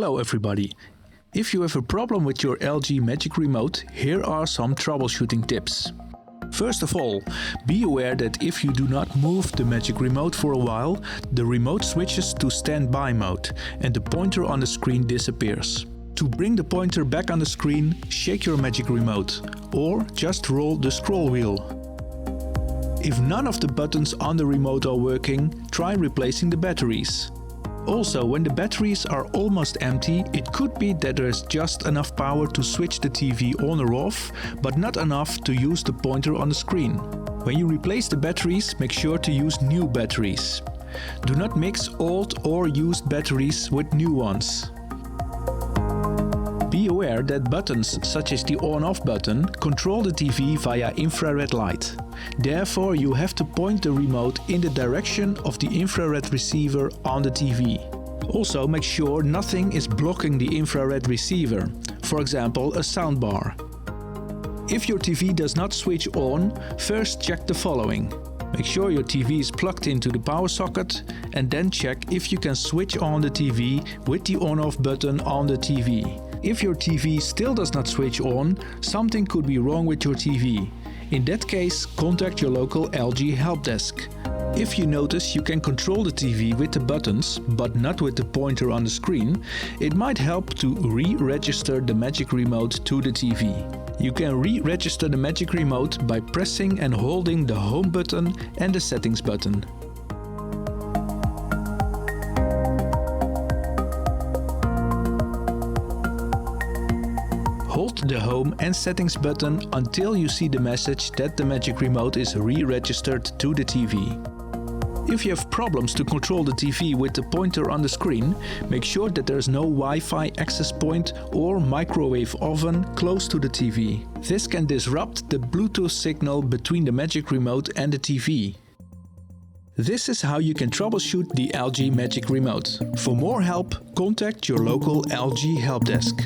Hello everybody! If you have a problem with your LG Magic Remote, here are some troubleshooting tips. First of all, be aware that if you do not move the Magic Remote for a while, the remote switches to standby mode and the pointer on the screen disappears. To bring the pointer back on the screen, shake your Magic Remote or just roll the scroll wheel. If none of the buttons on the remote are working, try replacing the batteries. Also, when the batteries are almost empty, it could be that there is just enough power to switch the TV on or off, but not enough to use the pointer on the screen. When you replace the batteries, make sure to use new batteries. Do not mix old or used batteries with new ones. Be aware that buttons such as the on-off button control the TV via infrared light. Therefore, you have to point the remote in the direction of the infrared receiver on the TV. Also, make sure nothing is blocking the infrared receiver, for example a soundbar. If your TV does not switch on, first check the following. Make sure your TV is plugged into the power socket and then check if you can switch on the TV with the on-off button on the TV. If your TV still does not switch on, something could be wrong with your TV. In that case, contact your local LG help desk. If you notice you can control the TV with the buttons, but not with the pointer on the screen, it might help to re-register the Magic Remote to the TV. You can re-register the Magic Remote by pressing and holding the Home button and the Settings button. Hold the Home and Settings button until you see the message that the Magic Remote is re-registered to the TV. If you have problems to control the TV with the pointer on the screen, make sure that there is no Wi-Fi access point or microwave oven close to the TV. This can disrupt the Bluetooth signal between the Magic Remote and the TV. This is how you can troubleshoot the LG Magic Remote. For more help, contact your local LG help desk.